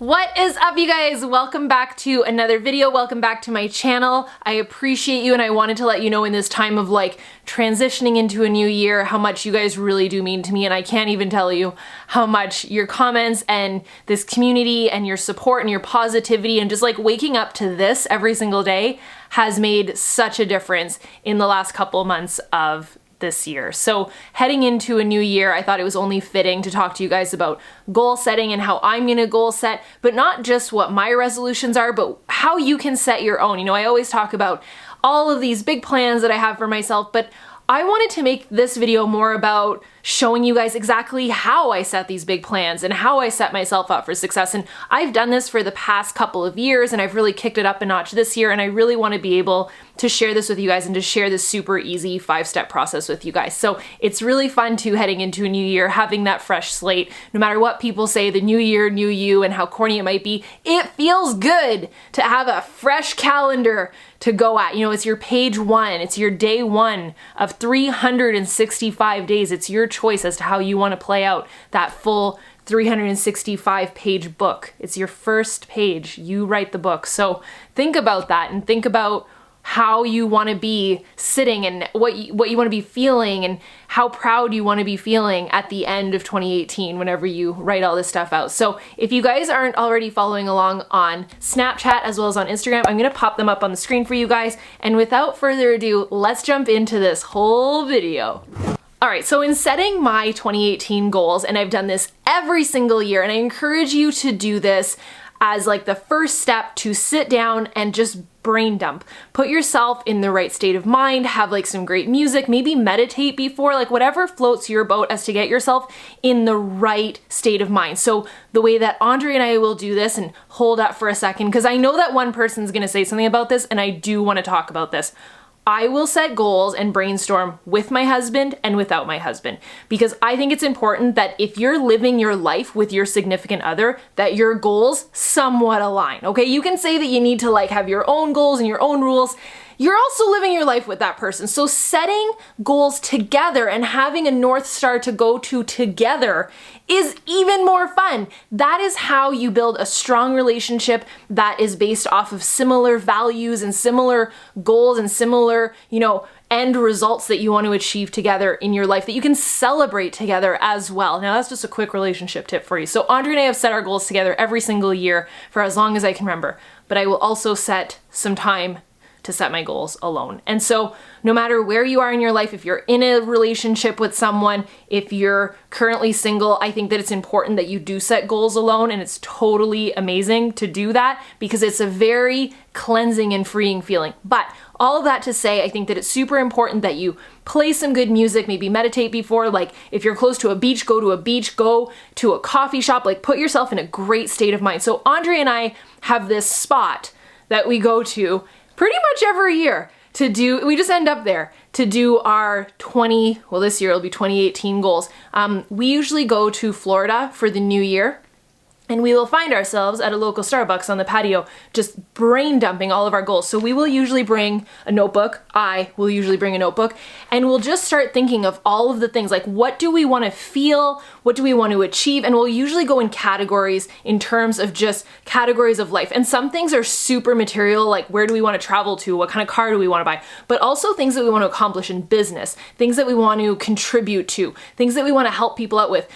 What is up, you guys? Welcome back to another video. Welcome back to my channel. I appreciate you, and I wanted to let you know in this time of like transitioning into a new year how much you guys really do mean to me, and I can't even tell you how much your comments and this community and your support and your positivity and just like waking up to this every single day has made such a difference in the last couple months of this year. So heading into a new year, I thought it was only fitting to talk to you guys about goal setting and how I'm gonna goal set, but not just what my resolutions are, but how you can set your own. You know, I always talk about all of these big plans that I have for myself, but I wanted to make this video more about showing you guys exactly how I set these big plans and how I set myself up for success. And I've done this for the past couple of years, and I've really kicked it up a notch this year, and I really want to be able to share this with you guys and to share this super easy 5-step process with you guys. So it's really fun too, heading into a new year, having that fresh slate. No matter what people say, the new year, new you, and how corny it might be, it feels good to have a fresh calendar to go at. You know, it's your page one, it's your day one of 365 days. It's your choice as to how you want to play out that full 365 page book. It's your first page. You write the book. So think about that and think about how you want to be sitting and what you want to be feeling and how proud you want to be feeling at the end of 2018 whenever you write all this stuff out. So if you guys aren't already following along on Snapchat as well as on Instagram, I'm going to pop them up on the screen for you guys. And without further ado, let's jump into this whole video. Alright, so in setting my 2018 goals, and I've done this every single year, and I encourage you to do this as like the first step to sit down and just brain dump. Put yourself in the right state of mind, have like some great music, maybe meditate before, like whatever floats your boat as to get yourself in the right state of mind. So the way that Andre and I will do this, and hold up for a second, because I know that one person's gonna say something about this, and I do want to talk about this. I will set goals and brainstorm with my husband and without my husband, because I think it's important that if you're living your life with your significant other, that your goals somewhat align, okay? You can say that you need to like have your own goals and your own rules. You're also living your life with that person. So setting goals together and having a North Star to go to together is even more fun. That is how you build a strong relationship that is based off of similar values and similar goals and similar, you know, end results that you want to achieve together in your life that you can celebrate together as well. Now that's just a quick relationship tip for you. So Andre and I have set our goals together every single year for as long as I can remember, but I will also set some time to set my goals alone. And so no matter where you are in your life, if you're in a relationship with someone, if you're currently single, I think that it's important that you do set goals alone, and it's totally amazing to do that because it's a very cleansing and freeing feeling. But all of that to say, I think that it's super important that you play some good music, maybe meditate before, like if you're close to a beach, go to a coffee shop, like put yourself in a great state of mind. So Andre and I have this spot that we go to pretty much every year to do, we just end up there to do our this year it'll be 2018 goals. We usually go to Florida for the new year, and we will find ourselves at a local Starbucks on the patio just brain dumping all of our goals. So we will usually bring a notebook. I will usually bring a notebook, and we'll just start thinking of all of the things, like what do we want to feel, what do we want to achieve, and we'll usually go in categories in terms of just categories of life. And some things are super material, like where do we want to travel to, what kind of car do we want to buy, but also things that we want to accomplish in business, things that we want to contribute to, things that we want to help people out with,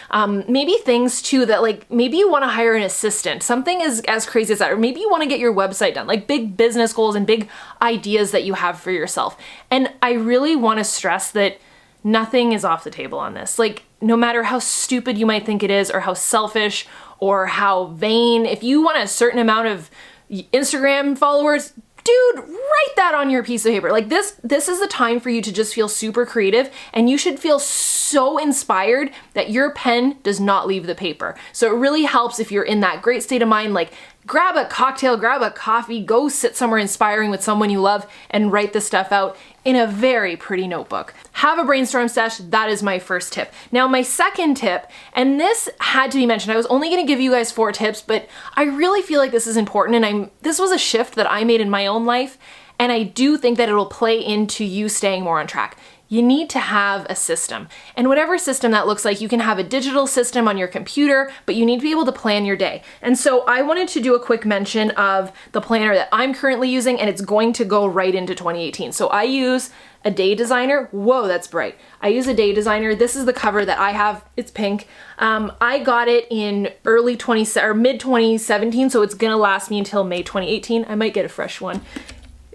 maybe things too that like maybe you want to hire an assistant, something as crazy as that, or maybe you want to get your website done, like big business goals and big ideas that you have for yourself. And I really want to stress that nothing is off the table on this. Like no matter how stupid you might think it is, or how selfish or how vain, if you want a certain amount of Instagram followers, dude, write that on your piece of paper. Like this is the time for you to just feel super creative, and you should feel so inspired that your pen does not leave the paper. So it really helps if you're in that great state of mind, like grab a cocktail, grab a coffee, go sit somewhere inspiring with someone you love and write this stuff out in a very pretty notebook. Have a brainstorm sesh. That is my first tip. Now my second tip, and this had to be mentioned, I was only gonna give you guys 4 tips, but I really feel like this is important, and this was a shift that I made in my own life, and I do think that it'll play into you staying more on track. you need to have a system. And whatever system that looks like, you can have a digital system on your computer, but you need to be able to plan your day. And so I wanted to do a quick mention of the planner that I'm currently using, and it's going to go right into 2018. So I use a day designer. Whoa, that's bright. I use a day designer. This is the cover that I have. It's pink. I got it in mid 2017, so it's gonna last me until May 2018. I might get a fresh one,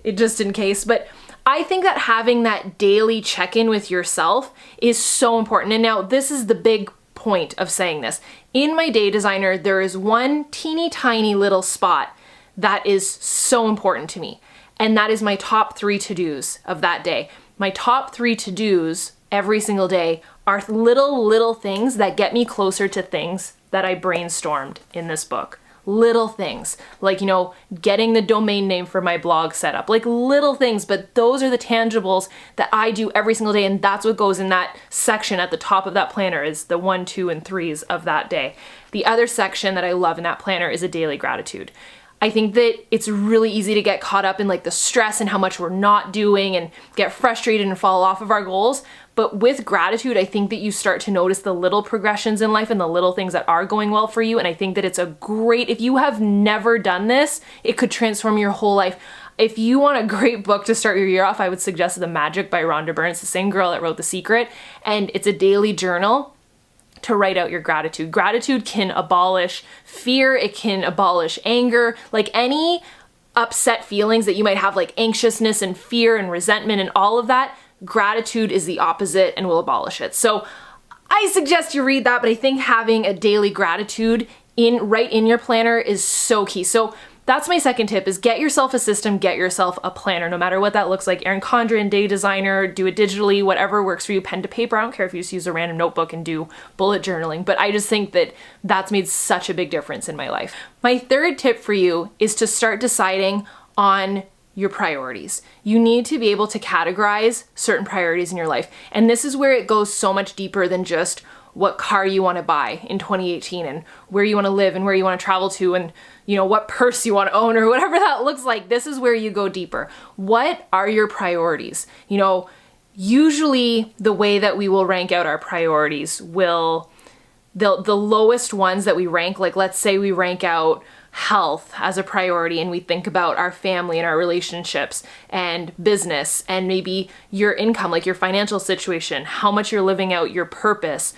just in case. But I think that having that daily check-in with yourself is so important. And now this is the big point of saying this. In my day designer, there is one teeny tiny little spot that is so important to me. And that is my top 3 to-dos of that day. My top 3 to-dos every single day are little things that get me closer to things that I brainstormed in this book. Little things, like, you know, getting the domain name for my blog set up, like little things, but those are the tangibles that I do every single day, and that's what goes in that section at the top of that planner is the 1, 2, and 3s of that day. The other section that I love in that planner is a daily gratitude. I think that it's really easy to get caught up in like the stress and how much we're not doing and get frustrated and fall off of our goals. But with gratitude, I think that you start to notice the little progressions in life and the little things that are going well for you. And I think that it's a great, if you have never done this, it could transform your whole life. If you want a great book to start your year off, I would suggest The Magic by Rhonda Byrne. It's the same girl that wrote The Secret, and it's a daily journal to write out your gratitude. Gratitude can abolish fear, it can abolish anger, like any upset feelings that you might have, like anxiousness and fear and resentment and all of that. Gratitude is the opposite and will abolish it. So I suggest you read that, but I think having a daily gratitude right in your planner is so key. So that's my second tip, is get yourself a system, get yourself a planner, no matter what that looks like. Erin Condren, day designer, do it digitally, whatever works for you, pen to paper. I don't care if you just use a random notebook and do bullet journaling, but I just think that that's made such a big difference in my life. My third tip for you is to start deciding on your priorities. You need to be able to categorize certain priorities in your life. And this is where it goes so much deeper than just what car you want to buy in 2018 and where you want to live and where you want to travel to and, you know, what purse you want to own or whatever that looks like. This is where you go deeper. What are your priorities? You know, usually the way that we will rank out our priorities will, the lowest ones that we rank, like let's say we rank out health as a priority and we think about our family and our relationships and business and maybe your income, like your financial situation, how much you're living out your purpose,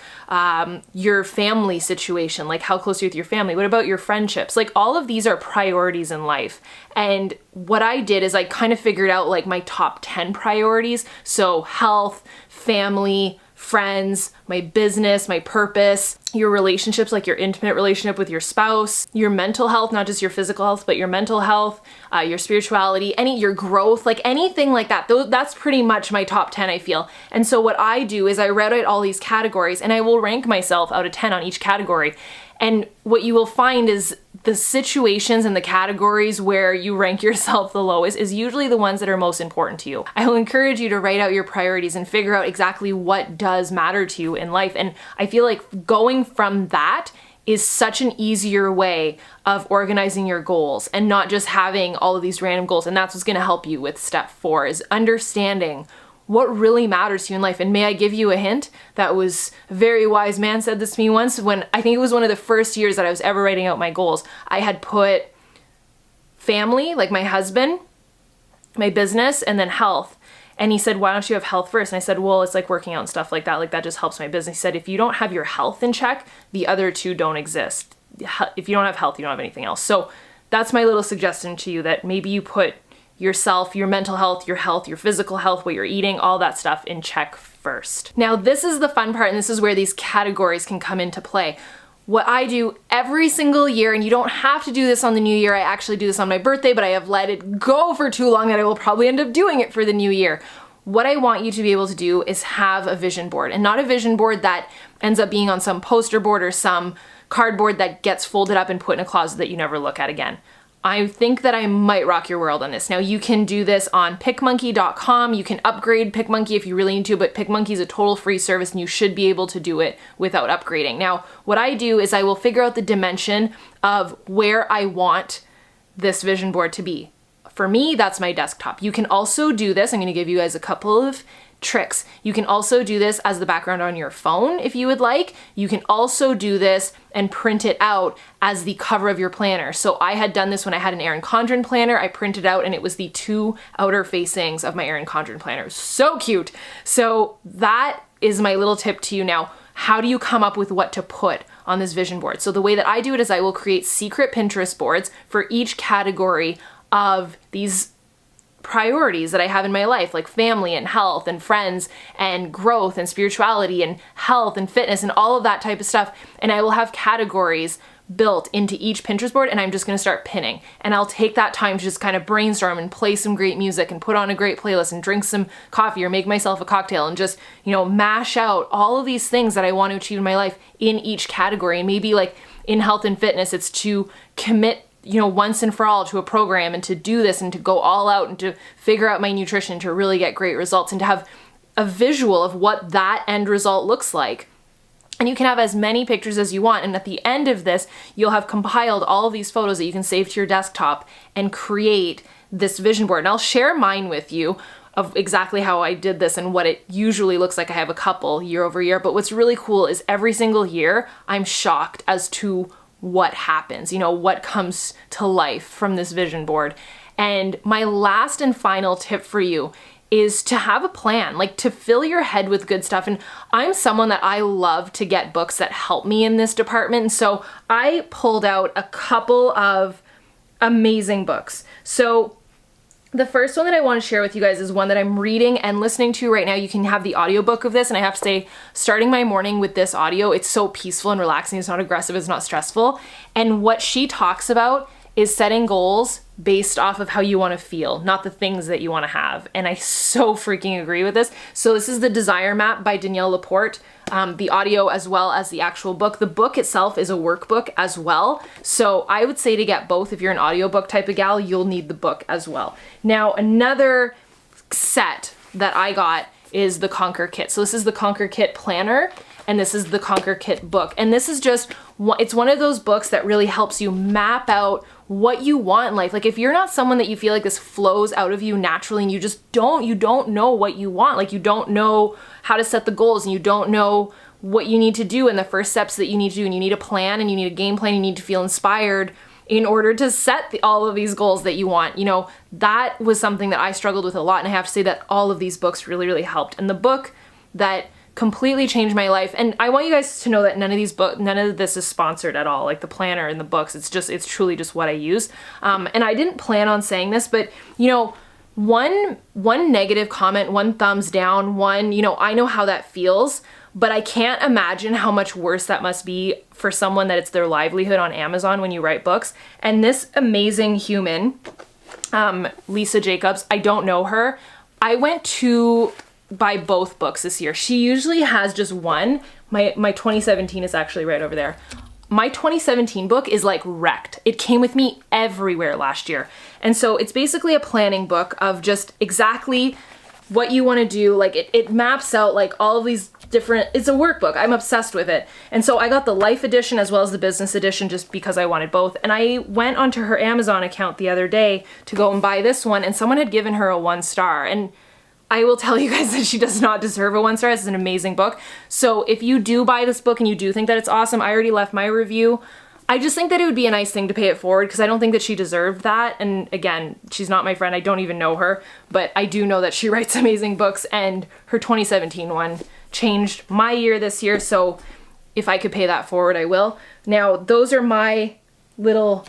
your family situation, like how close you're with your family. What about your friendships? Like all of these are priorities in life. And what I did is I kind of figured out like my top 10 priorities. So health, family, friends, my business, my purpose, your relationships, like your intimate relationship with your spouse, your mental health, not just your physical health, but your mental health, your spirituality, your growth, like anything like that. That's pretty much my top 10, I feel. And so what I do is I write out all these categories and I will rank myself out of 10 on each category. And what you will find is the situations and the categories where you rank yourself the lowest is usually the ones that are most important to you. I will encourage you to write out your priorities and figure out exactly what does matter to you in life. And I feel like going from that is such an easier way of organizing your goals and not just having all of these random goals. And that's what's going to help you with step 4 is understanding what really matters to you in life. And may I give you a hint? That was a very wise man said this to me once when I think it was one of the first years that I was ever writing out my goals. I had put family, like my husband, my business, and then health. And he said, why don't you have health first? And I said, well, it's like working out and stuff like that just helps my business. He said, if you don't have your health in check, the other two don't exist. If you don't have health, you don't have anything else. So that's my little suggestion to you, that maybe you put yourself, your mental health, your physical health, what you're eating, all that stuff in check first. Now, this is the fun part, and this is where these categories can come into play. What I do every single year, and you don't have to do this on the new year, I actually do this on my birthday, but I have let it go for too long that I will probably end up doing it for the new year. What I want you to be able to do is have a vision board, and not a vision board that ends up being on some poster board or some cardboard that gets folded up and put in a closet that you never look at again. I think that I might rock your world on this. Now you can do this on PicMonkey.com. You can upgrade PicMonkey if you really need to, but PicMonkey is a total free service and you should be able to do it without upgrading. Now, what I do is I will figure out the dimension of where I want this vision board to be. For me, that's my desktop. You can also do this. I'm gonna give you guys a couple of tricks. You can also do this as the background on your phone if you would like. You can also do this and print it out as the cover of your planner. So I had done this when I had an Erin Condren planner. I printed out and it was the 2 outer facings of my Erin Condren planner. So cute. So that is my little tip to you now. How do you come up with what to put on this vision board? So the way that I do it is I will create secret Pinterest boards for each category of these priorities that I have in my life, like family and health and friends and growth and spirituality and health and fitness and all of that type of stuff. And I will have categories built into each Pinterest board, and I'm just gonna start pinning. And I'll take that time to just kind of brainstorm and play some great music and put on a great playlist and drink some coffee or make myself a cocktail and just, you know, mash out all of these things that I want to achieve in my life in each category. And maybe like in health and fitness, it's to commit, you know, once and for all to a program and to do this and to go all out and to figure out my nutrition to really get great results and to have a visual of what that end result looks like. And you can have as many pictures as you want. And at the end of this, you'll have compiled all of these photos that you can save to your desktop and create this vision board. And I'll share mine with you of exactly how I did this and what it usually looks like. I have a couple year over year, but what's really cool is every single year I'm shocked as to what happens, you know, what comes to life from this vision board. And my last and final tip for you is to have a plan, like to fill your head with good stuff. And I'm someone that I love to get books that help me in this department. And so I pulled out a couple of amazing books. So the first one that I want to share with you guys is one that I'm reading and listening to right now. You can have the audiobook of this, and I have to say, starting my morning with this audio, it's so peaceful and relaxing. It's not aggressive, it's not stressful. And what she talks about is setting goals based off of how you want to feel, not the things that you want to have. And I so freaking agree with this. So this is The Desire Map by Danielle Laporte, the audio as well as the actual book. The book itself is a workbook as well. So I would say to get both. If you're an audiobook type of gal, you'll need the book as well. Now, another set that I got is the Conquer Kit. So this is the Conquer Kit planner, and this is the Conquer Kit book. And this is just, it's one of those books that really helps you map out what you want in life. Like if you're not someone that you feel like this flows out of you naturally and you just you don't know what you want, like you don't know how to set the goals and you don't know what you need to do and the first steps that you need to do, and you need a plan and you need a game plan, you need to feel inspired in order to set all of these goals that you want. You know, that was something that I struggled with a lot, and I have to say that all of these books really, really helped. And the book that completely changed my life, and I want you guys to know that none of this is sponsored at all, like the planner and the books. It's truly just what I use. And I didn't plan on saying this, but you know, one negative comment, one thumbs down, you know, I know how that feels, but I can't imagine how much worse that must be for someone that it's their livelihood on Amazon when you write books. And this amazing human, Lisa Jacobs, I don't know her. I went to buy both books this year. She usually has just one. My 2017 is actually right over there. My 2017 book is like wrecked. It came with me everywhere last year. And so it's basically a planning book of just exactly what you want to do. Like it maps out like all of these different, it's a workbook. I'm obsessed with it. And so I got the Life edition as well as the Business edition just because I wanted both. And I went onto her Amazon account the other day to go and buy this one, and someone had given her a 1 star. And I will tell you guys that she does not deserve a 1 star. This is an amazing book. So if you do buy this book and you do think that it's awesome, I already left my review. I just think that it would be a nice thing to pay it forward because I don't think that she deserved that. And again, she's not my friend. I don't even know her, but I do know that she writes amazing books, and her 2017 one changed my year this year. So if I could pay that forward, I will. Now, those are my little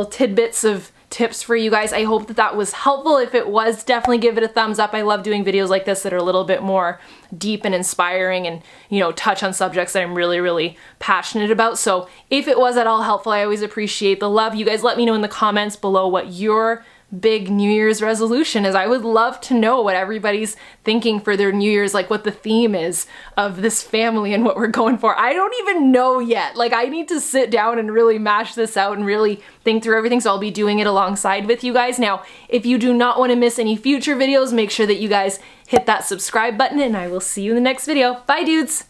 tidbits of tips for you guys. I hope that that was helpful. If it was, definitely give it a thumbs up. I love doing videos like this that are a little bit more deep and inspiring and, you know, touch on subjects that I'm really, really passionate about. So if it was at all helpful, I always appreciate the love. You guys let me know in the comments below what your big New Year's resolution is. I would love to know what everybody's thinking for their New Year's, like what the theme is of this family and what we're going for. I don't even know yet. Like I need to sit down and really mash this out and really think through everything, so I'll be doing it alongside with you guys. Now, if you do not want to miss any future videos, make sure that you guys hit that subscribe button, and I will see you in the next video. Bye, dudes!